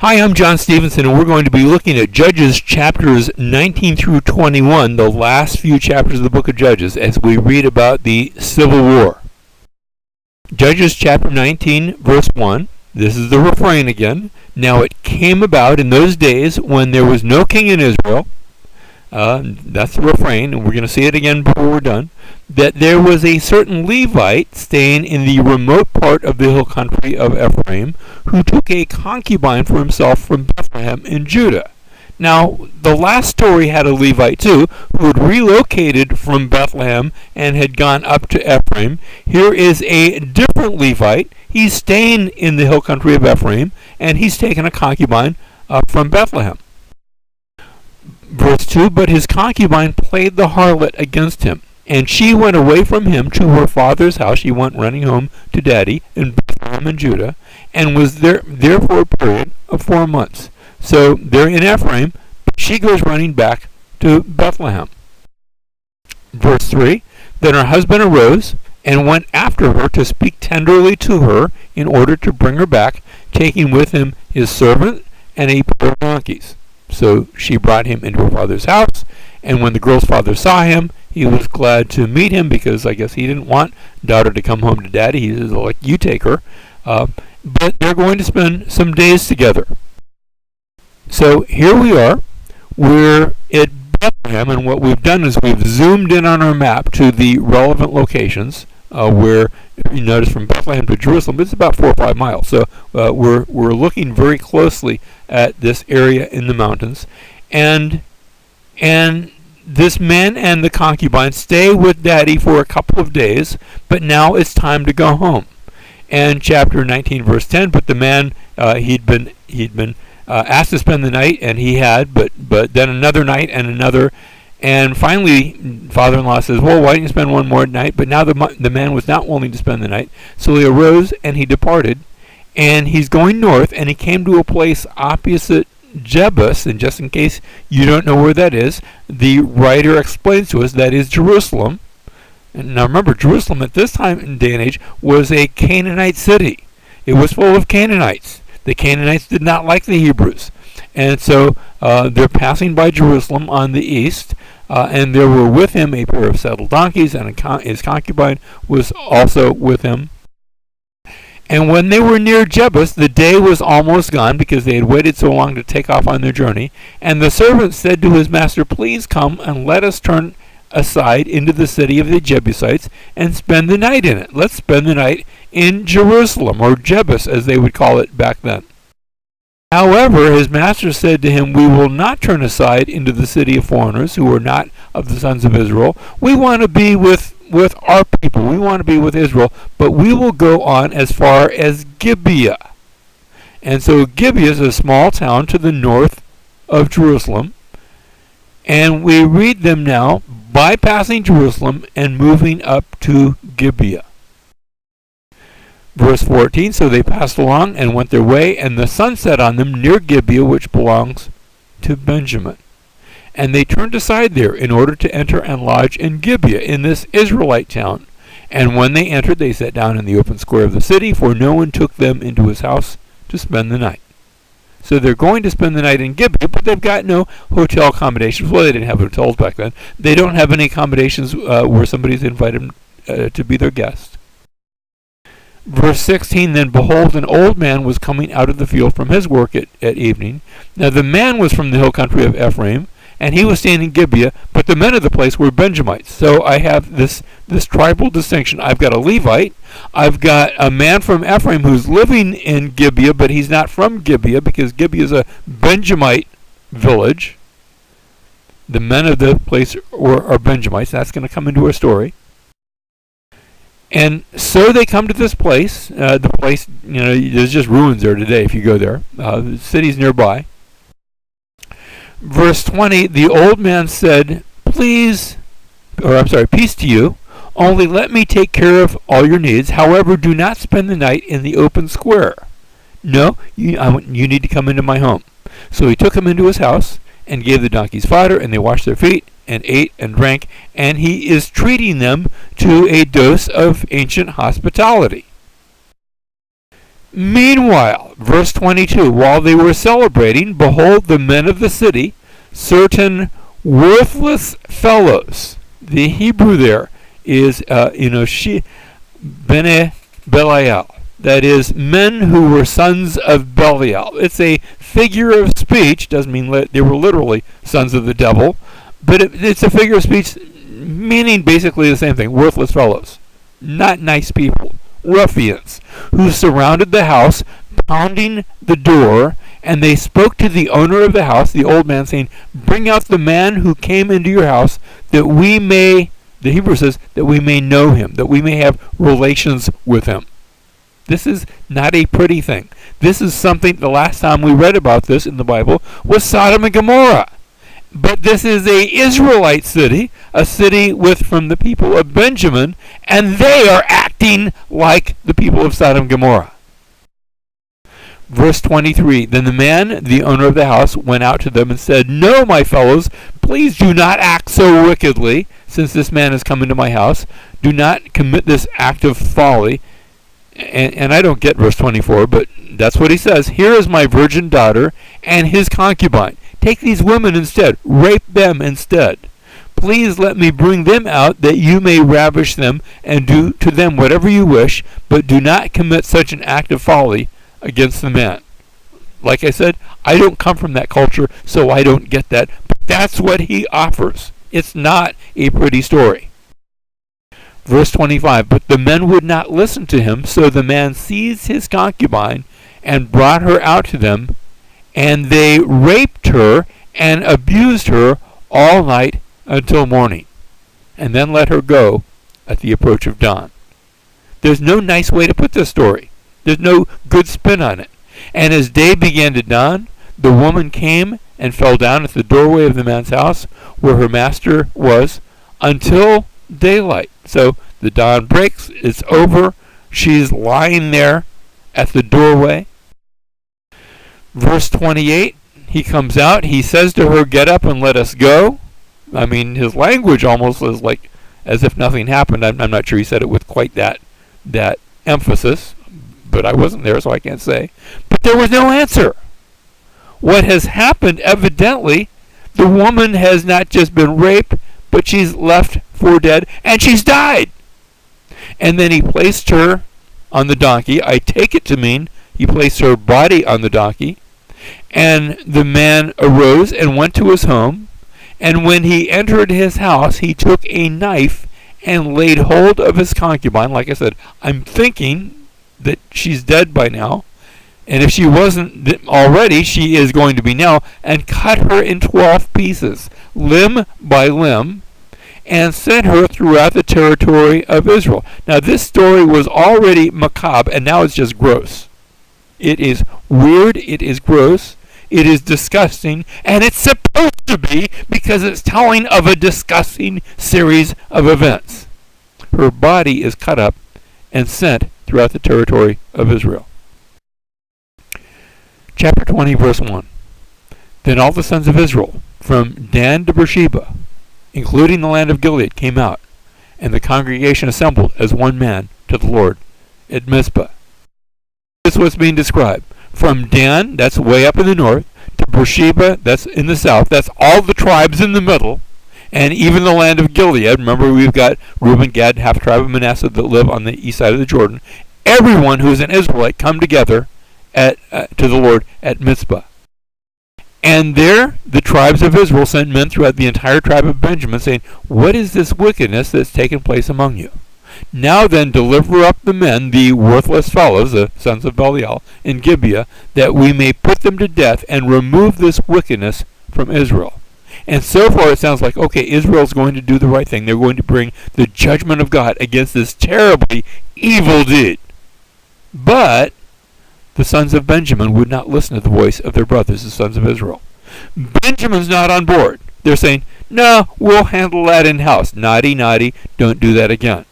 Hi, I'm John Stevenson, and we're going to be looking at Judges chapters 19 through 21, the last few chapters of the book of Judges, as we read about the Civil War. Judges chapter 19, verse 1. This is the refrain again. Now it came about in those days when there was no king in Israel. That's the refrain, and we're going to see it again before we're done. That there was a certain Levite staying in the remote part of the hill country of Ephraim, who took a concubine for himself from Bethlehem in Judah. Now, the last story had a Levite too, who had relocated from Bethlehem and had gone up to Ephraim. Here is a different Levite. He's staying in the hill country of Ephraim, and he's taken a concubine from Bethlehem. Verse 2, but his concubine played the harlot against him, and she went away from him to her father's house. She went running home to daddy in Bethlehem in Judah, and was there for a period of 4 months. So they're in Ephraim, but she goes running back to Bethlehem. Verse 3, then her husband arose and went after her to speak tenderly to her in order to bring her back, taking with him his servant and a pair of donkeys. So she brought him into her father's house, and when the girl's father saw him, he was glad to meet him, because I guess he didn't want daughter to come home to daddy. He says, like, you take her. But they're going to spend some days together. So here we are. We're at Bethlehem, and what we've done is we've zoomed in on our map to the relevant locations, where you notice from Bethlehem to Jerusalem, it's about 4 or 5 miles. So we're looking very closely at this area in the mountains, and this man and the concubine stay with daddy for a couple of days, but now it's time to go home. And chapter 19, verse 10. But the man he'd been asked to spend the night, and he had, but then another night and another. And finally, father-in-law says, well, why didn't you spend one more night? But now the man was not willing to spend the night. So he arose and he departed. And he's going north, and he came to a place opposite Gibeah. And just in case you don't know where that is, the writer explains to us that is Jerusalem. And now remember, Jerusalem at this time in day and age was a Canaanite city. It was full of Canaanites. The Canaanites did not like the Hebrews. And so they're passing by Jerusalem on the east, and there were with him a pair of saddled donkeys, and his concubine was also with him. And when they were near Gibeah, the day was almost gone, because they had waited so long to take off on their journey. And the servant said to his master, please come and let us turn aside into the city of the Jebusites and spend the night in it. Let's spend the night in Jerusalem, or Gibeah as they would call it back then. However, his master said to him, we will not turn aside into the city of foreigners who are not of the sons of Israel. We want to be with our people. We want to be with Israel, but we will go on as far as Gibeah. And so Gibeah is a small town to the north of Jerusalem. And we read them now bypassing Jerusalem and moving up to Gibeah. Verse 14, so they passed along and went their way, and the sun set on them near Gibeah, which belongs to Benjamin. And they turned aside there in order to enter and lodge in Gibeah, in this Israelite town. And when they entered, they sat down in the open square of the city, for no one took them into his house to spend the night. So they're going to spend the night in Gibeah, but they've got no hotel accommodations. Well, they didn't have hotels back then. They don't have any accommodations where somebody's invited them to be their guest. Verse 16, then behold, an old man was coming out of the field from his work at evening. Now the man was from the hill country of Ephraim, and he was staying in Gibeah, but the men of the place were Benjamites. So I have this tribal distinction. I've got a Levite. I've got a man from Ephraim who's living in Gibeah, but he's not from Gibeah, because Gibeah is a Benjamite village. The men of the place are Benjamites. That's going to come into our story. And so they come to this place. The place, there's just ruins there today if you go there. The city's nearby. Verse 20, the old man said, peace to you. Only let me take care of all your needs. However, do not spend the night in the open square. No, you need to come into my home. So he took him into his house and gave the donkeys fodder, and they washed their feet and ate and drank, and he is treating them to a dose of ancient hospitality. Meanwhile, verse 22, while they were celebrating, behold, the men of the city, certain worthless fellows. The Hebrew there is, Bene Belial. That is, men who were sons of Belial. It's a figure of speech. Doesn't mean they were literally sons of the devil, but it's a figure of speech meaning basically the same thing. Worthless fellows. Not nice people. Ruffians who surrounded the house, pounding the door, and they spoke to the owner of the house, the old man, saying, bring out the man who came into your house, that we may, the Hebrew says, that we may know him, that we may have relations with him. This is not a pretty thing. This is something, the last time we read about this in the Bible was Sodom and Gomorrah. But this is a Israelite city, a city from the people of Benjamin, and they are acting like the people of Sodom and Gomorrah. Verse 23, then the man, the owner of the house, went out to them and said, no, my fellows, please do not act so wickedly, since this man has come into my house. Do not commit this act of folly. And I don't get verse 24, but that's what he says. Here is my virgin daughter and his concubine. Take these women instead. Rape them instead. Please let me bring them out, that you may ravish them and do to them whatever you wish, but do not commit such an act of folly against the man. Like I said, I don't come from that culture, so I don't get that. But that's what he offers. It's not a pretty story. Verse 25, but the men would not listen to him, so the man seized his concubine and brought her out to them, and they raped her and abused her all night until morning, and then let her go at the approach of dawn. There's no nice way to put this story. There's no good spin on it. And as day began to dawn, the woman came and fell down at the doorway of the man's house where her master was until daylight. So the dawn breaks, it's over, she's lying there at the doorway. Verse 28, he comes out, he says to her, get up and let us go. I mean, his language almost is like as if nothing happened. I'm not sure he said it with quite that emphasis, but I wasn't there, so I can't say. But there was no answer. What has happened, evidently, the woman has not just been raped, but she's left for dead, and she's died. And then he placed her on the donkey. I take it to mean he placed her body on the donkey. And the man arose and went to his home. And when he entered his house, he took a knife and laid hold of his concubine. Like I said, I'm thinking that she's dead by now. And if she wasn't already, she is going to be now. And cut her in 12 pieces, limb by limb, and sent her throughout the territory of Israel. Now, this story was already macabre, and now it's just gross. It is weird, it is gross, it is disgusting, and it's supposed to be because it's telling of a disgusting series of events. Her body is cut up and sent throughout the territory of Israel. Chapter 20, verse 1. Then all the sons of Israel, from Dan to Beersheba, including the land of Gilead, came out, and the congregation assembled as one man to the Lord at Mizpah. This was being described. From Dan, that's way up in the north, to Beersheba, that's in the south, that's all the tribes in the middle, and even the land of Gilead. Remember, we've got Reuben, Gad, half the tribe of Manasseh that live on the east side of the Jordan. Everyone who's an Israelite come together to the Lord at Mizpah. And there the tribes of Israel sent men throughout the entire tribe of Benjamin, saying, what is this wickedness that's taken place among you? Now then deliver up the men, the worthless fellows, the sons of Belial, in Gibeah, that we may put them to death and remove this wickedness from Israel. And so far it sounds like, okay, Israel's going to do the right thing. They're going to bring the judgment of God against this terribly evil deed. But the sons of Benjamin would not listen to the voice of their brothers, the sons of Israel. Benjamin's not on board. They're saying, no, we'll handle that in-house. Naughty, naughty, don't do that again.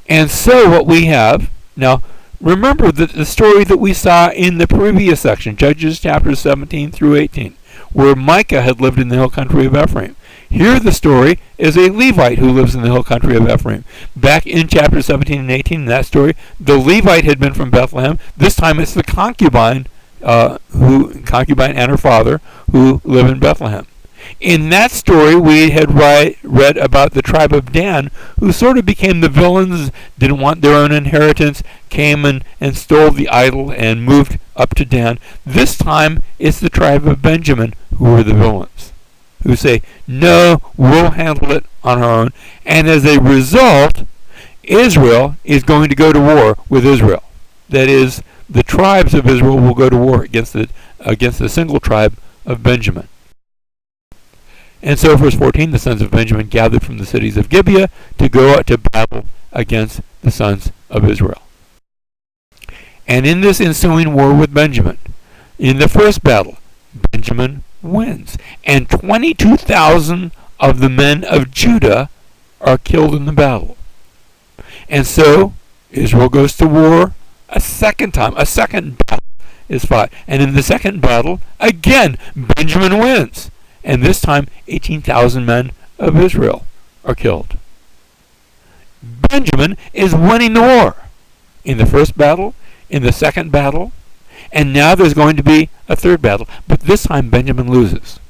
And so what we have, now remember the story that we saw in the previous section, Judges chapters 17 through 18, where Micah had lived in the hill country of Ephraim. Here the story is a Levite who lives in the hill country of Ephraim. Back in chapter 17 and 18 in that story, the Levite had been from Bethlehem. This time it's the concubine and her father who live in Bethlehem. In that story, we had read about the tribe of Dan, who sort of became the villains, didn't want their own inheritance, came and stole the idol and moved up to Dan. This time, it's the tribe of Benjamin who are the villains, who say, no, we'll handle it on our own. And as a result, Israel is going to go to war with Israel. That is, the tribes of Israel will go to war against the single tribe of Benjamin. And so, verse 14, the sons of Benjamin gathered from the cities of Gibeah to go out to battle against the sons of Israel. And in this ensuing war with Benjamin, in the first battle, Benjamin wins. And 22,000 of the men of Judah are killed in the battle. And so, Israel goes to war a second time. A second battle is fought. And in the second battle, again, Benjamin wins. And this time, 18,000 men of Israel are killed. Benjamin is winning the war in the first battle, in the second battle, and now there's going to be a third battle. But this time, Benjamin loses.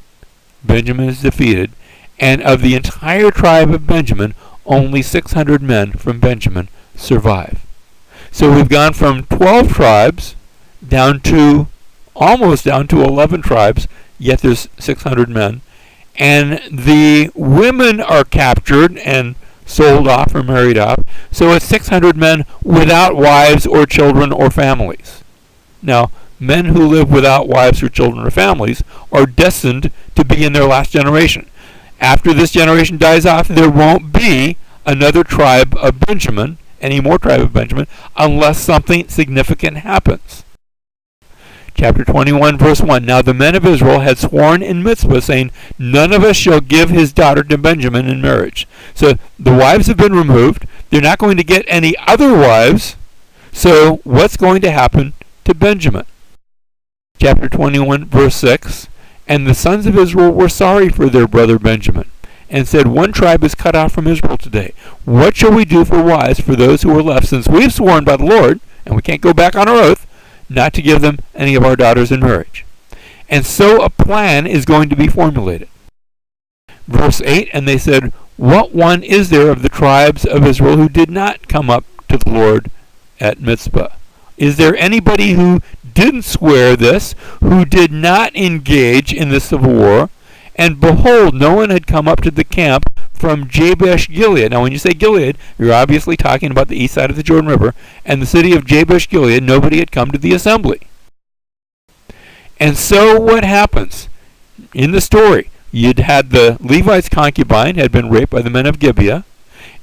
Benjamin is defeated, and of the entire tribe of Benjamin, only 600 men from Benjamin survive. So we've gone from 12 tribes almost down to 11 tribes, yet there's 600 men. And the women are captured and sold off or married off. So it's 600 men without wives or children or families. Now, men who live without wives or children or families are destined to be in their last generation. After this generation dies off, there won't be another tribe of Benjamin, any more tribe of Benjamin, unless something significant happens. Chapter 21, verse 1. Now the men of Israel had sworn in Mizpah, saying, none of us shall give his daughter to Benjamin in marriage. So the wives have been removed. They're not going to get any other wives. So what's going to happen to Benjamin? Chapter 21, verse 6. And the sons of Israel were sorry for their brother Benjamin, and said, one tribe is cut off from Israel today. What shall we do for wives for those who are left, since we've sworn by the Lord, and we can't go back on our oath, not to give them any of our daughters in marriage? And so a plan is going to be formulated. Verse 8, and they said, what one is there of the tribes of Israel who did not come up to the Lord at Mizpah? Is there anybody who didn't swear this, who did not engage in the civil war? And behold, no one had come up to the camp from Jabesh Gilead. Now when you say Gilead, you're obviously talking about the east side of the Jordan River, and the city of Jabesh Gilead, nobody had come to the assembly. And so what happens? In the story, you'd had the Levite's concubine had been raped by the men of Gibeah,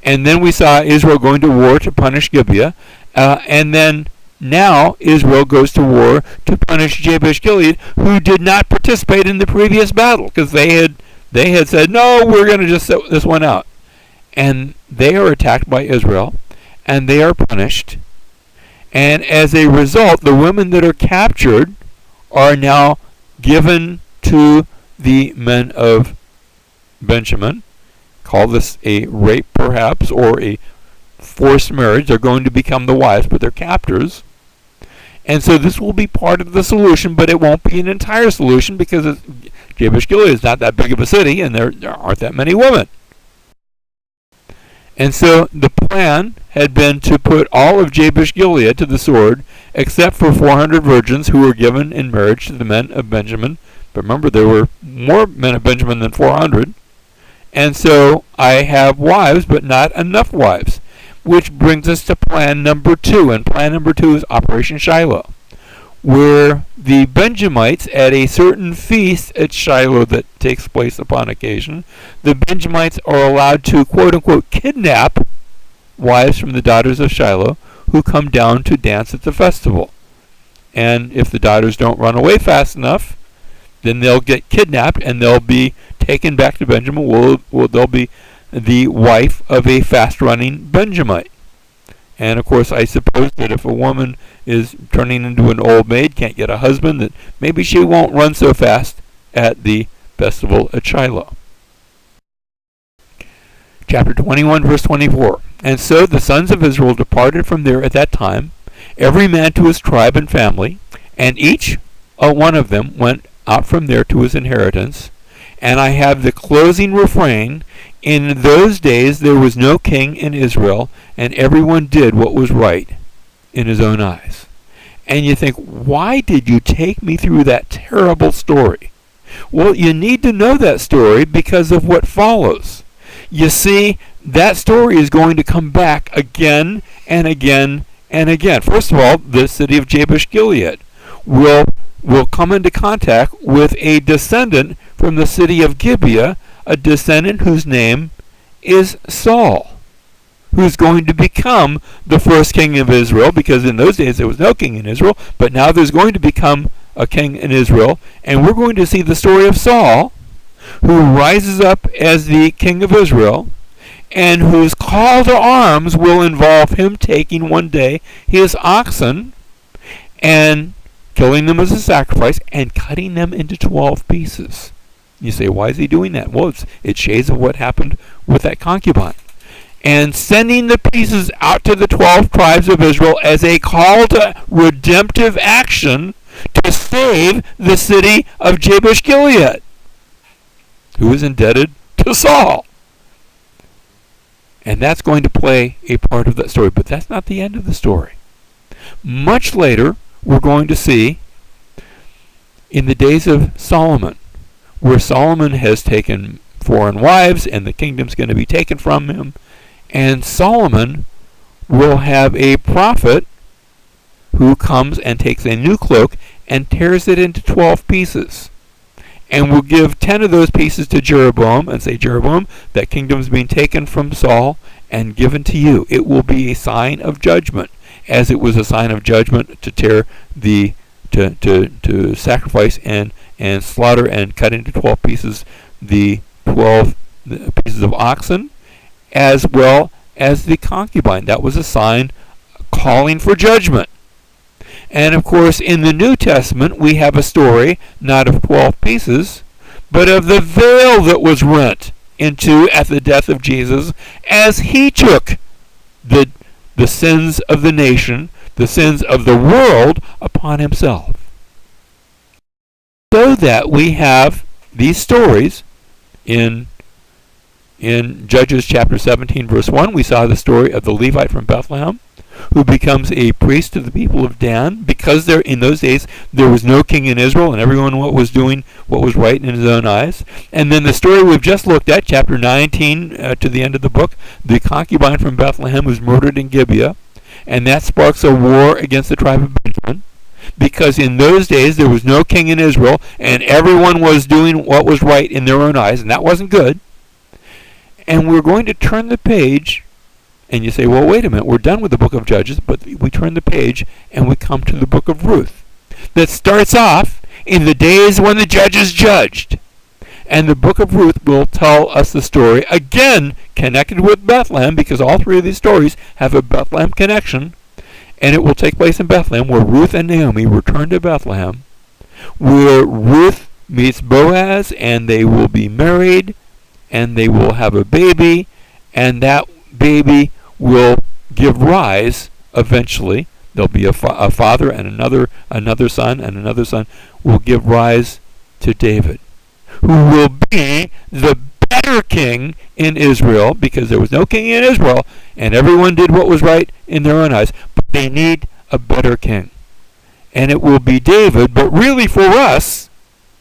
and then we saw Israel going to war to punish Gibeah, and then now Israel goes to war to punish Jabesh Gilead, who did not participate in the previous battle, because they had said, no, we're going to just sit this one out. And they are attacked by Israel, and they are punished. And as a result, the women that are captured are now given to the men of Benjamin. Call this a rape, perhaps, or a forced marriage. They're going to become the wives, but they're captors. And so this will be part of the solution, but it won't be an entire solution, because Jabesh Gilead is not that big of a city, and there aren't that many women. And so the plan had been to put all of Jabesh Gilead to the sword, except for 400 virgins who were given in marriage to the men of Benjamin. But remember, there were more men of Benjamin than 400. And so I have wives, but not enough wives. Which brings us to plan number 2. And plan number 2 is Operation Shiloh, where the Benjamites, at a certain feast at Shiloh that takes place upon occasion, the Benjamites are allowed to, quote-unquote, kidnap wives from the daughters of Shiloh who come down to dance at the festival. And if the daughters don't run away fast enough, then they'll get kidnapped and they'll be taken back to Benjamin. They'll be the wife of a fast-running Benjamite. And of course, I suppose that if a woman is turning into an old maid, can't get a husband, that maybe she won't run so fast at the festival at Shiloh. Chapter 21, verse 24. And so the sons of Israel departed from there at that time, every man to his tribe and family, and each one of them went out from there to his inheritance. And I have the closing refrain, in those days there was no king in Israel, and everyone did what was right in his own eyes. And you think, why did you take me through that terrible story? Well, you need to know that story because of what follows. You see, that story is going to come back again and again and again. First of all, the city of Jabesh-Gilead will come into contact with a descendant from the city of Gibeah, a descendant whose name is Saul, who's going to become the first king of Israel, because in those days there was no king in Israel, but now there's going to become a king in Israel, and we're going to see the story of Saul, who rises up as the king of Israel, and whose call to arms will involve him taking one day his oxen and killing them as a sacrifice and cutting them into 12 pieces. You say, why is he doing that? Well, it shades of what happened with that concubine. And sending the pieces out to the 12 tribes of Israel as a call to redemptive action to save the city of Jabesh-Gilead, who is indebted to Saul. And that's going to play a part of that story. But that's not the end of the story. Much later, we're going to see in the days of Solomon, where Solomon has taken foreign wives and the kingdom's going to be taken from him. And Solomon will have a prophet who comes and takes a new cloak and tears it into 12 pieces. And will give 10 of those pieces to Jeroboam and say, Jeroboam, that kingdom's being taken from Saul and given to you. It will be a sign of judgment, as it was a sign of judgment to tear to sacrifice and slaughter and cut into 12 pieces the 12 pieces of oxen, as well as the concubine. That was a sign calling for judgment. And of course, in the New Testament, we have a story, not of 12 pieces, but of the veil that was rent into at the death of Jesus, as he took the sins of the nation, the sins of the world, upon himself. So that we have these stories in Judges chapter 17, verse 1, we saw the story of the Levite from Bethlehem, who becomes a priest to the people of Dan, because there in those days there was no king in Israel, and everyone was doing what was right in his own eyes. And then the story we've just looked at, chapter 19 to the end of the book, the concubine from Bethlehem was murdered in Gibeah, and that sparks a war against the tribe of Benjamin, because in those days there was no king in Israel, and everyone was doing what was right in their own eyes, and that wasn't good. And we're going to turn the page. And you say, well, wait a minute, we're done with the book of Judges, but we turn the page and we come to the book of Ruth, that starts off in the days when the judges judged. And the book of Ruth will tell us the story, again, connected with Bethlehem, because all three of these stories have a Bethlehem connection. And it will take place in Bethlehem, where Ruth and Naomi return to Bethlehem, where Ruth meets Boaz, and they will be married, and they will have a baby, and that baby will give rise eventually. There'll be a father and another son, and another son will give rise to David, who will be the better king in Israel, because there was no king in Israel, and everyone did what was right in their own eyes, but they need a better king. And it will be David, but really for us,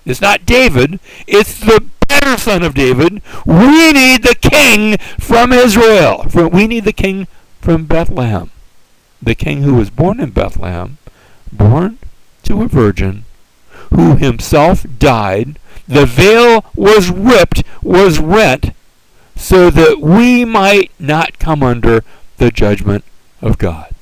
it's not David, it's the better son of David. We need the king from Israel. We need the king from Bethlehem. The king who was born in Bethlehem, born to a virgin, who himself died. The veil was rent, so that we might not come under the judgment of God.